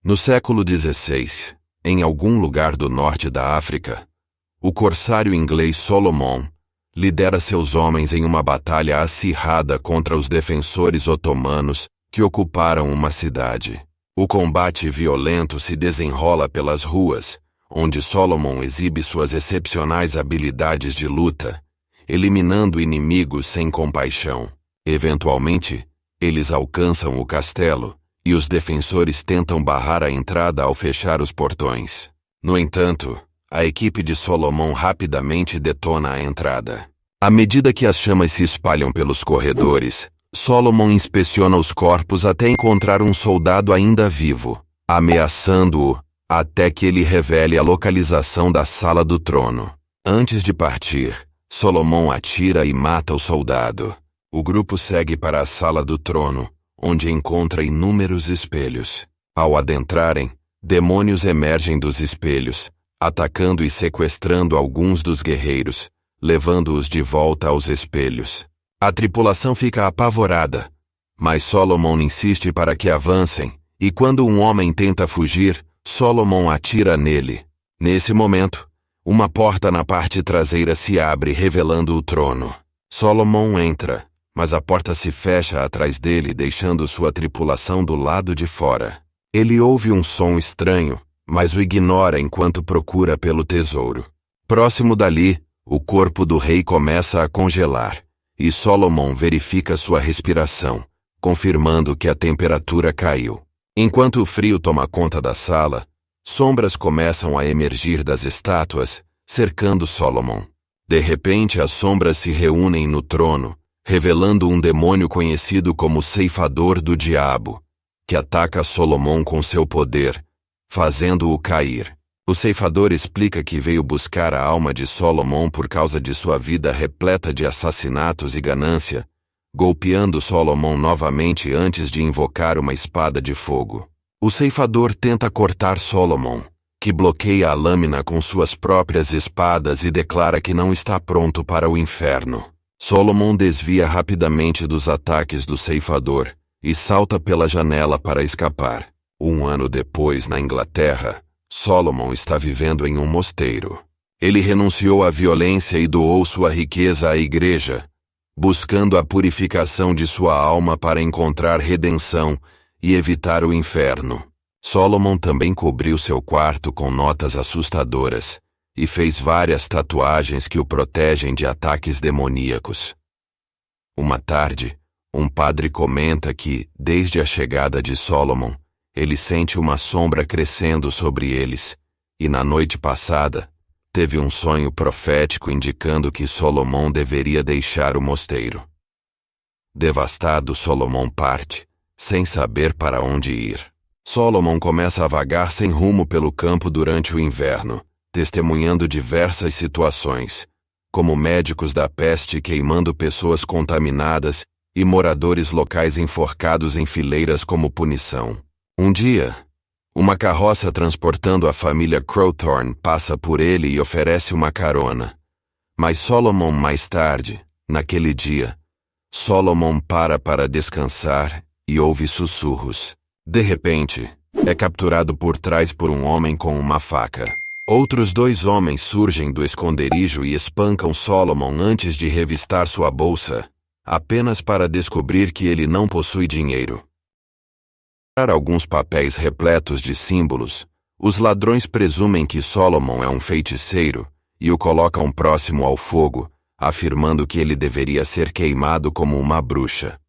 No século XVI, em algum lugar do norte da África, o corsário inglês Solomon lidera seus homens em uma batalha acirrada contra os defensores otomanos que ocuparam uma cidade. O combate violento se desenrola pelas ruas, onde Solomon exibe suas excepcionais habilidades de luta, eliminando inimigos sem compaixão. Eventualmente, eles alcançam o castelo, e os defensores tentam barrar a entrada ao fechar os portões. No entanto, a equipe de Solomon rapidamente detona a entrada. À medida que as chamas se espalham pelos corredores, Solomon inspeciona os corpos até encontrar um soldado ainda vivo, ameaçando-o até que ele revele a localização da sala do trono. Antes de partir, Solomon atira e mata o soldado. O grupo segue para a sala do trono, onde encontra inúmeros espelhos. Ao adentrarem, demônios emergem dos espelhos, atacando e sequestrando alguns dos guerreiros, levando-os de volta aos espelhos. A tripulação fica apavorada, mas Solomon insiste para que avancem, e quando um homem tenta fugir, Solomon atira nele. Nesse momento, uma porta na parte traseira se abre revelando o trono. Solomon entra, mas a porta se fecha atrás dele, deixando sua tripulação do lado de fora. Ele ouve um som estranho, mas o ignora enquanto procura pelo tesouro. Próximo dali, o corpo do rei começa a congelar, e Solomon verifica sua respiração, confirmando que a temperatura caiu. Enquanto o frio toma conta da sala, sombras começam a emergir das estátuas, cercando Solomon. De repente, as sombras se reúnem no trono, revelando um demônio conhecido como Ceifador do Diabo, que ataca Solomon com seu poder, fazendo-o cair. O ceifador explica que veio buscar a alma de Solomon por causa de sua vida repleta de assassinatos e ganância, golpeando Solomon novamente antes de invocar uma espada de fogo. O ceifador tenta cortar Solomon, que bloqueia a lâmina com suas próprias espadas e declara que não está pronto para o inferno. Solomon desvia rapidamente dos ataques do ceifador e salta pela janela para escapar. Um ano depois, na Inglaterra, Solomon está vivendo em um mosteiro. Ele renunciou à violência e doou sua riqueza à igreja, buscando a purificação de sua alma para encontrar redenção e evitar o inferno. Solomon também cobriu seu quarto com notas assustadoras e fez várias tatuagens que o protegem de ataques demoníacos. Uma tarde, um padre comenta que, desde a chegada de Solomon, ele sente uma sombra crescendo sobre eles, e na noite passada, teve um sonho profético indicando que Solomon deveria deixar o mosteiro. Devastado, Solomon parte, sem saber para onde ir. Solomon começa a vagar sem rumo pelo campo durante o inverno, testemunhando diversas situações, como médicos da peste queimando pessoas contaminadas e moradores locais enforcados em fileiras como punição. Um dia, uma carroça transportando a família Crowthorne passa por ele e oferece uma carona. Mas Solomon mais tarde, naquele dia, Solomon para descansar e ouve sussurros. De repente, é capturado por trás por um homem com uma faca. Outros 2 homens surgem do esconderijo e espancam Solomon antes de revistar sua bolsa, apenas para descobrir que ele não possui dinheiro. Alguns papéis repletos de símbolos, os ladrões presumem que Solomon é um feiticeiro e o colocam próximo ao fogo, afirmando que ele deveria ser queimado como uma bruxa.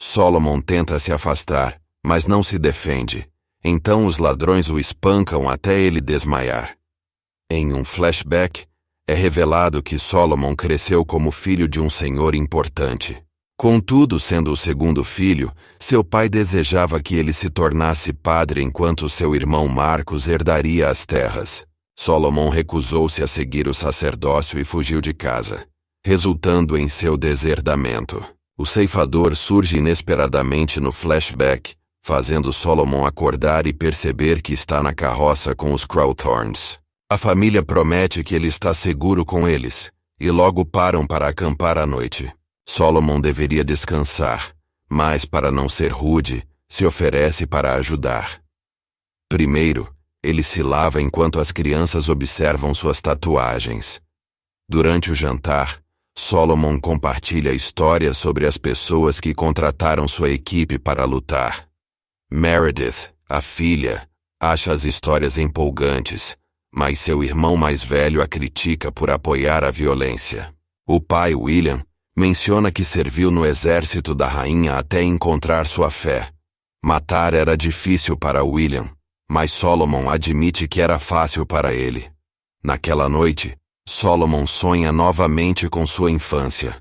Solomon tenta se afastar, mas não se defende, então os ladrões o espancam até ele desmaiar. Em um flashback, é revelado que Solomon cresceu como filho de um senhor importante. Contudo, sendo o segundo filho, seu pai desejava que ele se tornasse padre enquanto seu irmão Marcos herdaria as terras. Solomon recusou-se a seguir o sacerdócio e fugiu de casa, resultando em seu deserdamento. O ceifador surge inesperadamente no flashback, fazendo Solomon acordar e perceber que está na carroça com os Crowthorns. A família promete que ele está seguro com eles, e logo param para acampar à noite. Solomon deveria descansar, mas para não ser rude, se oferece para ajudar. Primeiro, ele se lava enquanto as crianças observam suas tatuagens. Durante o jantar, Solomon compartilha histórias sobre as pessoas que contrataram sua equipe para lutar. Meredith, a filha, acha as histórias empolgantes, mas seu irmão mais velho a critica por apoiar a violência. O pai, William, menciona que serviu no exército da rainha até encontrar sua fé. Matar era difícil para William, mas Solomon admite que era fácil para ele. Naquela noite, Solomon sonha novamente com sua infância.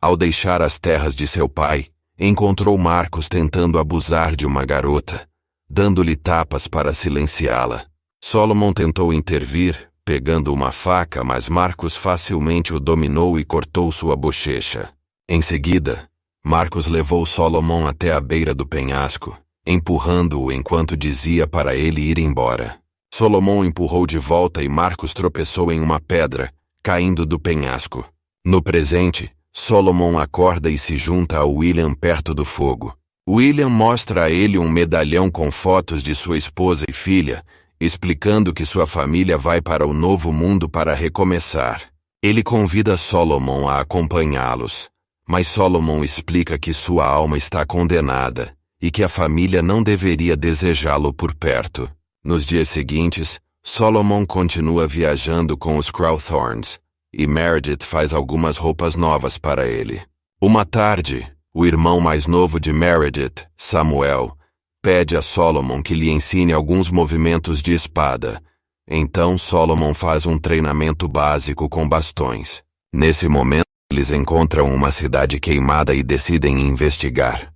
Ao deixar as terras de seu pai, encontrou Marcos tentando abusar de uma garota, dando-lhe tapas para silenciá-la. Solomon tentou intervir, pegando uma faca, mas Marcos facilmente o dominou e cortou sua bochecha. Em seguida, Marcos levou Solomon até a beira do penhasco, empurrando-o enquanto dizia para ele ir embora. Solomon empurrou de volta e Marcos tropeçou em uma pedra, caindo do penhasco. No presente, Solomon acorda e se junta a William perto do fogo. William mostra a ele um medalhão com fotos de sua esposa e filha, explicando que sua família vai para o novo mundo para recomeçar. Ele convida Solomon a acompanhá-los, mas Solomon explica que sua alma está condenada e que a família não deveria desejá-lo por perto. Nos dias seguintes, Solomon continua viajando com os Crowthorns, e Meredith faz algumas roupas novas para ele. Uma tarde, o irmão mais novo de Meredith, Samuel, pede a Solomon que lhe ensine alguns movimentos de espada. Então Solomon faz um treinamento básico com bastões. Nesse momento, eles encontram uma cidade queimada e decidem investigar.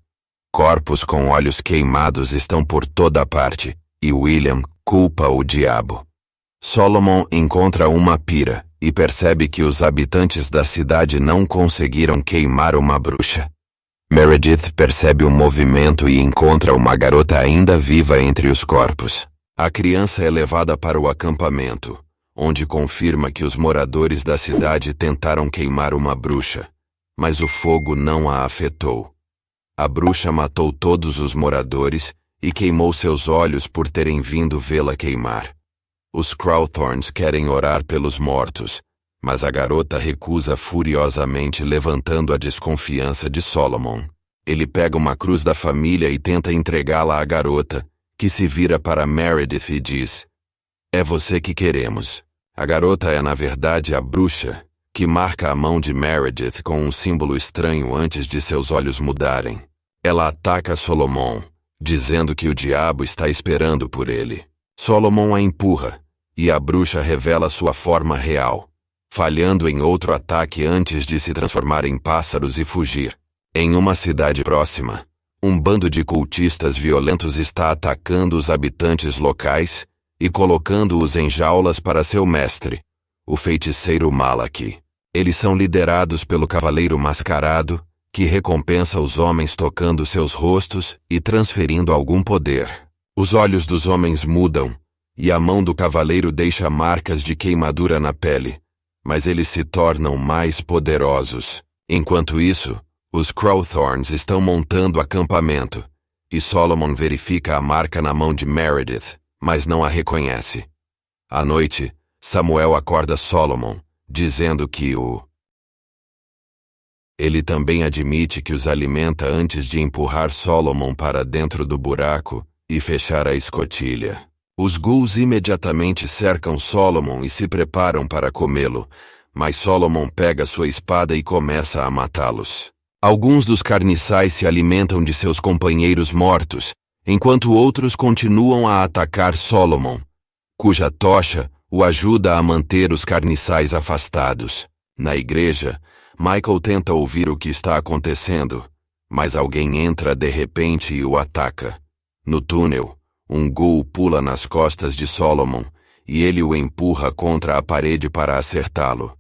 Corpos com olhos queimados estão por toda parte, e William culpa o diabo. Solomon encontra uma pira e percebe que os habitantes da cidade não conseguiram queimar uma bruxa. Meredith percebe o movimento e encontra uma garota ainda viva entre os corpos. A criança é levada para o acampamento, onde confirma que os moradores da cidade tentaram queimar uma bruxa, mas o fogo não a afetou. A bruxa matou todos os moradores e queimou seus olhos por terem vindo vê-la queimar. Os Crowthorns querem orar pelos mortos, mas a garota recusa furiosamente, levantando a desconfiança de Solomon. Ele pega uma cruz da família e tenta entregá-la à garota, que se vira para Meredith e diz: "É você que queremos." A garota é na verdade a bruxa, que marca a mão de Meredith com um símbolo estranho antes de seus olhos mudarem. Ela ataca Solomon, dizendo que o diabo está esperando por ele. Solomon a empurra, e a bruxa revela sua forma real, falhando em outro ataque antes de se transformar em pássaros e fugir. Em uma cidade próxima, um bando de cultistas violentos está atacando os habitantes locais e colocando-os em jaulas para seu mestre, o feiticeiro Malaki. Eles são liderados pelo cavaleiro mascarado, que recompensa os homens tocando seus rostos e transferindo algum poder. Os olhos dos homens mudam, e a mão do cavaleiro deixa marcas de queimadura na pele, mas eles se tornam mais poderosos. Enquanto isso, os Crowthorns estão montando acampamento, e Solomon verifica a marca na mão de Meredith, mas não a reconhece. À noite, Samuel acorda Solomon, dizendo que ele também admite que os alimenta antes de empurrar Solomon para dentro do buraco e fechar a escotilha. Os ghouls imediatamente cercam Solomon e se preparam para comê-lo, mas Solomon pega sua espada e começa a matá-los. Alguns dos carniçais se alimentam de seus companheiros mortos, enquanto outros continuam a atacar Solomon, cuja tocha o ajuda a manter os carniçais afastados. Na igreja, Michael tenta ouvir o que está acontecendo, mas alguém entra de repente e o ataca. No túnel, um ghoul pula nas costas de Solomon e ele o empurra contra a parede para acertá-lo.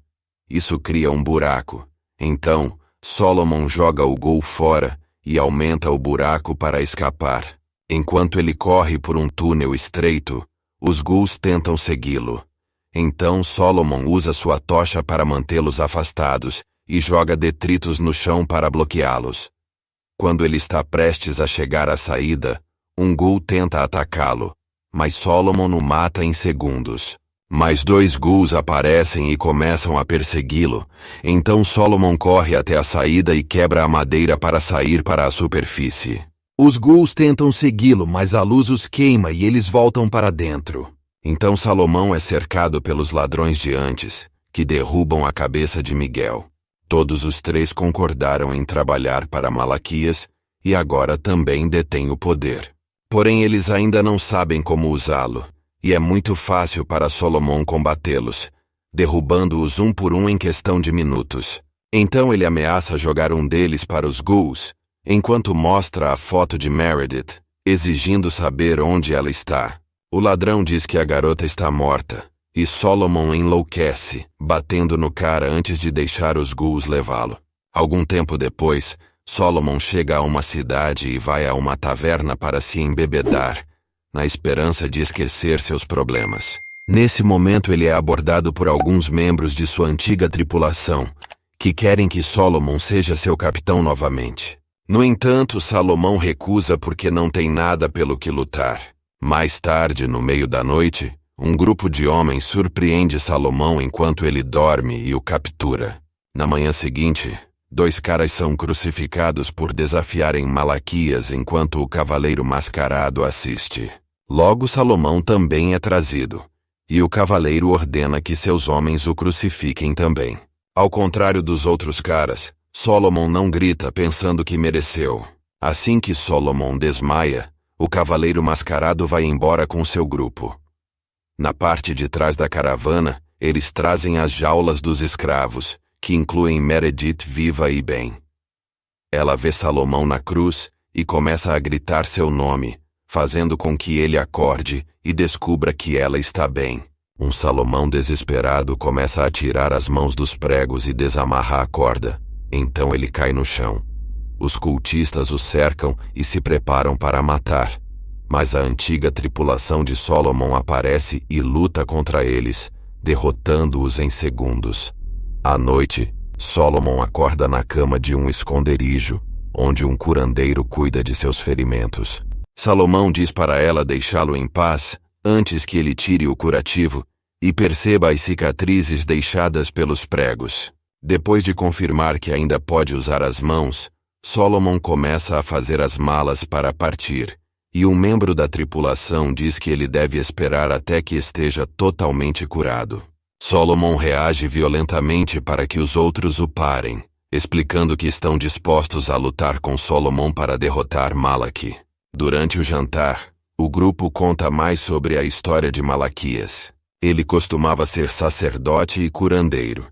Isso cria um buraco. Então, Solomon joga o ghoul fora e aumenta o buraco para escapar. Enquanto ele corre por um túnel estreito, os ghouls tentam segui-lo. Então Solomon usa sua tocha para mantê-los afastados e joga detritos no chão para bloqueá-los. Quando ele está prestes a chegar à saída, um ghoul tenta atacá-lo, mas Solomon o mata em segundos. Mais 2 ghouls aparecem e começam a persegui-lo. Então Solomon corre até a saída e quebra a madeira para sair para a superfície. Os ghouls tentam segui-lo, mas a luz os queima e eles voltam para dentro. Então Salomão é cercado pelos ladrões de antes, que derrubam a cabeça de Miguel. Todos os 3 concordaram em trabalhar para Malaquias e agora também detêm o poder. Porém eles ainda não sabem como usá-lo. E é muito fácil para Salomão combatê-los, derrubando-os um por um em questão de minutos. Então ele ameaça jogar um deles para os ghouls, enquanto mostra a foto de Meredith, exigindo saber onde ela está. O ladrão diz que a garota está morta, e Solomon enlouquece, batendo no cara antes de deixar os ghouls levá-lo. Algum tempo depois, Solomon chega a uma cidade e vai a uma taverna para se embebedar, na esperança de esquecer seus problemas. Nesse momento ele é abordado por alguns membros de sua antiga tripulação, que querem que Solomon seja seu capitão novamente. No entanto, Salomão recusa porque não tem nada pelo que lutar. Mais tarde, no meio da noite, um grupo de homens surpreende Salomão enquanto ele dorme e o captura. Na manhã seguinte, 2 caras são crucificados por desafiarem Malaquias enquanto o cavaleiro mascarado assiste. Logo Salomão também é trazido, e o cavaleiro ordena que seus homens o crucifiquem também. Ao contrário dos outros caras, Solomon não grita pensando que mereceu. Assim que Solomon desmaia, o cavaleiro mascarado vai embora com seu grupo. Na parte de trás da caravana, eles trazem as jaulas dos escravos, que incluem Meredith viva e bem. Ela vê Salomão na cruz e começa a gritar seu nome, fazendo com que ele acorde e descubra que ela está bem. Um Salomão desesperado começa a tirar as mãos dos pregos e desamarra a corda. Então ele cai no chão. Os cultistas o cercam e se preparam para matar. Mas a antiga tripulação de Solomon aparece e luta contra eles, derrotando-os em segundos. À noite, Solomon acorda na cama de um esconderijo, onde um curandeiro cuida de seus ferimentos. Salomão diz para ela deixá-lo em paz, antes que ele tire o curativo, e perceba as cicatrizes deixadas pelos pregos. Depois de confirmar que ainda pode usar as mãos, Solomon começa a fazer as malas para partir, e um membro da tripulação diz que ele deve esperar até que esteja totalmente curado. Solomon reage violentamente para que os outros o parem, explicando que estão dispostos a lutar com Solomon para derrotar Malaqui. Durante o jantar, o grupo conta mais sobre a história de Malaquias. Ele costumava ser sacerdote e curandeiro,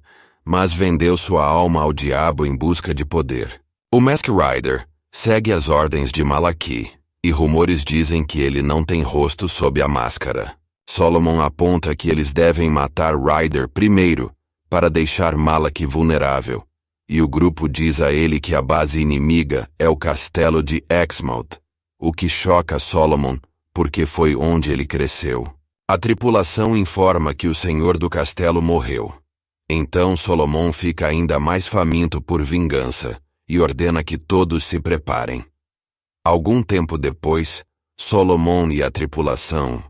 mas vendeu sua alma ao diabo em busca de poder. O Masked Rider segue as ordens de Malaqui, e rumores dizem que ele não tem rosto sob a máscara. Solomon aponta que eles devem matar Rider primeiro, para deixar Malaqui vulnerável, e o grupo diz a ele que a base inimiga é o castelo de Exmouth, o que choca Solomon, porque foi onde ele cresceu. A tripulação informa que o senhor do castelo morreu. Então Solomon fica ainda mais faminto por vingança, e ordena que todos se preparem. Algum tempo depois, Solomon e a tripulação.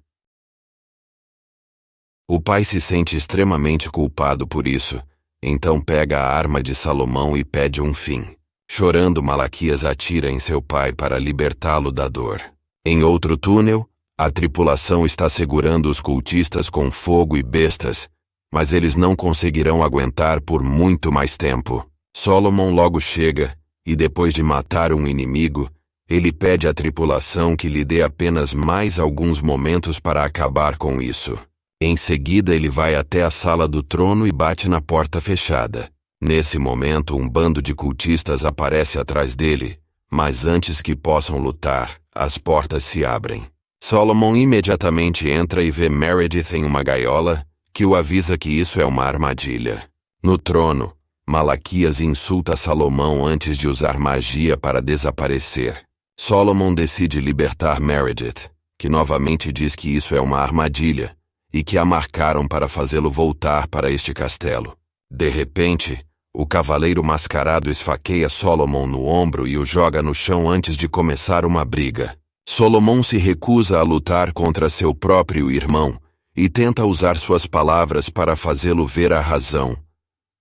O pai se sente extremamente culpado por isso, então pega a arma de Salomão e pede um fim. Chorando, Malaquias atira em seu pai para libertá-lo da dor. Em outro túnel, a tripulação está segurando os cultistas com fogo e bestas, mas eles não conseguirão aguentar por muito mais tempo. Solomon logo chega, e depois de matar um inimigo, ele pede à tripulação que lhe dê apenas mais alguns momentos para acabar com isso. Em seguida ele vai até a sala do trono e bate na porta fechada. Nesse momento um bando de cultistas aparece atrás dele, mas antes que possam lutar, as portas se abrem. Solomon imediatamente entra e vê Meredith em uma gaiola, que o avisa que isso é uma armadilha. No trono, Malaquias insulta Salomão antes de usar magia para desaparecer. Solomon decide libertar Meredith, que novamente diz que isso é uma armadilha, e que a marcaram para fazê-lo voltar para este castelo. De repente, o cavaleiro mascarado esfaqueia Solomon no ombro e o joga no chão antes de começar uma briga. Solomon se recusa a lutar contra seu próprio irmão e tenta usar suas palavras para fazê-lo ver a razão.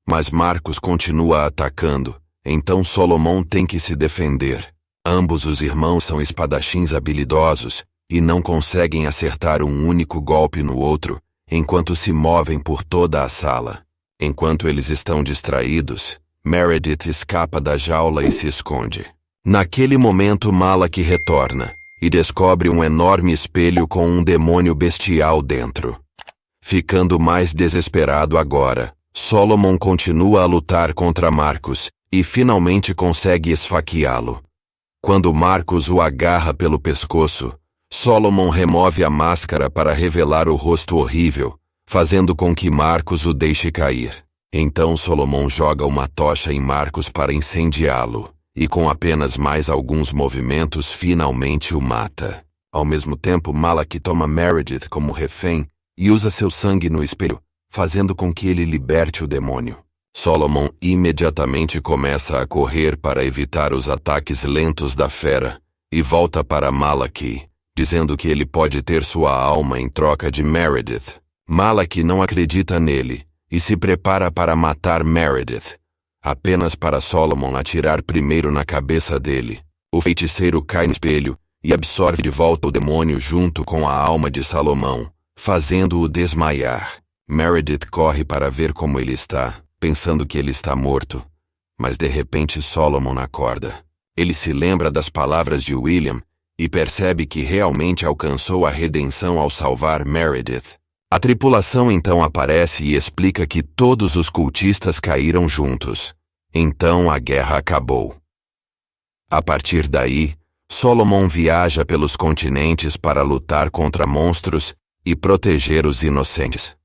Mas Marcos continua atacando, então Solomon tem que se defender. Ambos os irmãos são espadachins habilidosos e não conseguem acertar um único golpe no outro, enquanto se movem por toda a sala. Enquanto eles estão distraídos, Meredith escapa da jaula e se esconde. Naquele momento Malak retorna e descobre um enorme espelho com um demônio bestial dentro. Ficando mais desesperado agora, Solomon continua a lutar contra Marcos e finalmente consegue esfaqueá-lo. Quando Marcos o agarra pelo pescoço, Solomon remove a máscara para revelar o rosto horrível, fazendo com que Marcos o deixe cair. Então Solomon joga uma tocha em Marcos para incendiá-lo, e com apenas mais alguns movimentos finalmente o mata. Ao mesmo tempo, Malak toma Meredith como refém e usa seu sangue no espelho, fazendo com que ele liberte o demônio. Solomon imediatamente começa a correr para evitar os ataques lentos da fera, e volta para Malak, dizendo que ele pode ter sua alma em troca de Meredith. Malak não acredita nele, e se prepara para matar Meredith, apenas para Solomon atirar primeiro na cabeça dele. O feiticeiro cai no espelho e absorve de volta o demônio junto com a alma de Salomão, fazendo-o desmaiar. Meredith corre para ver como ele está, pensando que ele está morto, mas de repente Solomon acorda. Ele se lembra das palavras de William e percebe que realmente alcançou a redenção ao salvar Meredith. A tripulação então aparece e explica que todos os cultistas caíram juntos. Então a guerra acabou. A partir daí, Solomon viaja pelos continentes para lutar contra monstros e proteger os inocentes.